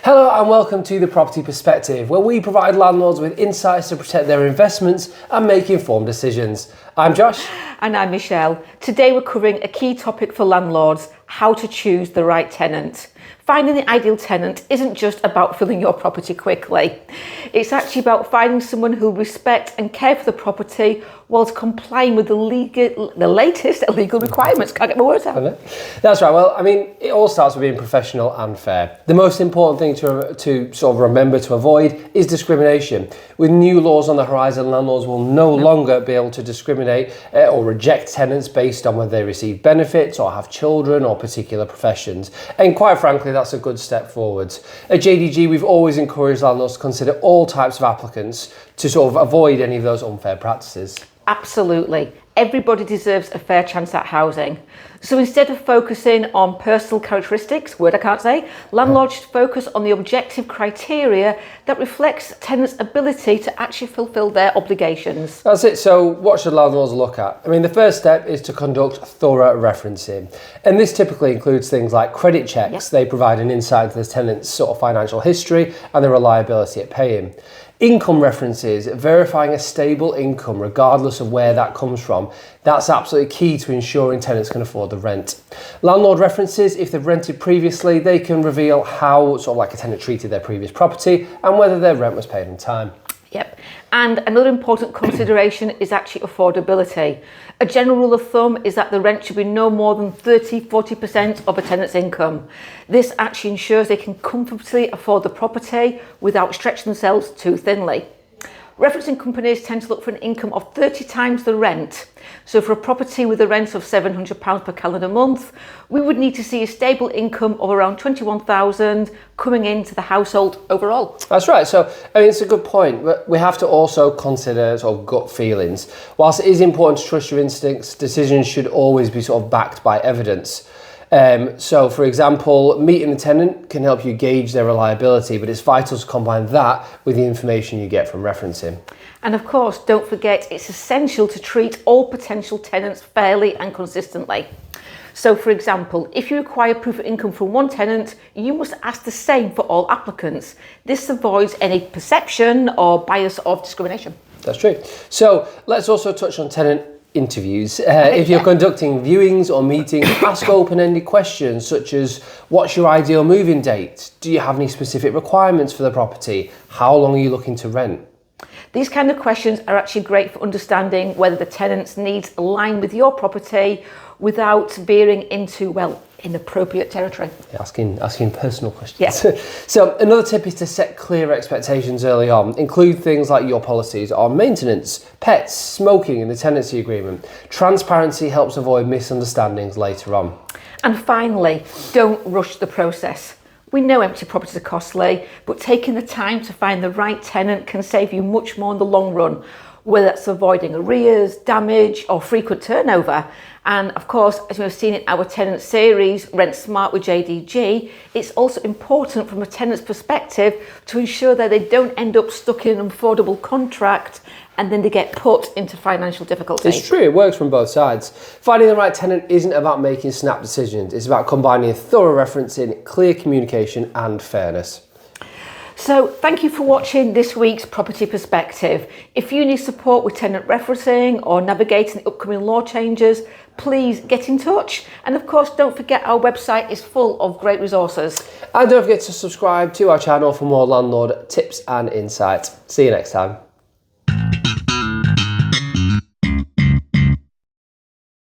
Hello and welcome to The Property Perspective, where we provide landlords with insights to protect their investments and make informed decisions. I'm Josh. And I'm Michelle. Today we're covering a key topic for landlords: how to choose the right tenant. Finding the ideal tenant isn't just about filling your property quickly. It's actually about finding someone who will respect and care for the property whilst complying with the latest legal requirements. Can't get my words out. That's right. Well, I mean, it all starts with being professional and fair. The most important thing to sort of remember to avoid is discrimination. With new laws on the horizon, landlords will no longer be able to discriminate or reject tenants based on whether they receive benefits or have children or particular professions. And quite frankly, that's a good step forwards. At JDG, we've always encouraged landlords to consider all types of applicants to sort of avoid any of those unfair practices. Absolutely. Everybody deserves a fair chance at housing. So instead of focusing on personal characteristics, word I can't say, landlords should focus on the objective criteria that reflects tenants' ability to actually fulfil their obligations. That's it. So what should landlords look at? I mean, the first step is to conduct thorough referencing. And this typically includes things like credit checks. Yep. They provide an insight into the tenant's sort of financial history and their reliability at paying. Income references, verifying a stable income regardless of where that comes from. That's absolutely key to ensuring tenants can afford the rent. Landlord references, if they've rented previously, they can reveal how sort of like a tenant treated their previous property and whether their rent was paid on time. Yep. And another important consideration is actually affordability. A general rule of thumb is that the rent should be no more than 30-40% of a tenant's income. This actually ensures they can comfortably afford the property without stretching themselves too thinly. Referencing companies tend to look for an income of 30 times the rent. So for a property with a rent of £700 per calendar month, we would need to see a stable income of around £21,000 coming into the household overall. That's right. So, I mean, it's a good point, but we have to also consider sort of gut feelings. Whilst it is important to trust your instincts, decisions should always be sort of backed by evidence. So, for example, meeting the tenant can help you gauge their reliability, but it's vital to combine that with the information you get from referencing. And of course, don't forget, it's essential to treat all potential tenants fairly and consistently. So, for example, if you require proof of income from one tenant, you must ask the same for all applicants. This avoids any perception or bias of discrimination. That's true. So, let's also touch on tenant interviews. If you're conducting viewings or meetings, ask open-ended questions such as, what's your ideal move-in date? Do you have any specific requirements for the property? How long are you looking to rent? These kind of questions are actually great for understanding whether the tenant's needs align with your property without veering into, well, inappropriate territory. Asking personal questions. Yeah. So another tip is to set clear expectations early on. Include things like your policies on maintenance, pets, smoking in the tenancy agreement. Transparency helps avoid misunderstandings later on. And finally, don't rush the process. We know empty properties are costly, but taking the time to find the right tenant can save you much more in the long run, whether that's avoiding arrears, damage or frequent turnover. And of course, as we've seen in our tenant series, Rent Smart with JDG, it's also important from a tenant's perspective to ensure that they don't end up stuck in an unaffordable contract and then they get put into financial difficulty. It's true, it works from both sides. Finding the right tenant isn't about making snap decisions, it's about combining thorough referencing, clear communication and fairness. So thank you for watching this week's Property Perspective. If you need support with tenant referencing or navigating the upcoming law changes, please get in touch. And of course, don't forget our website is full of great resources. And don't forget to subscribe to our channel for more landlord tips and insights. See you next time.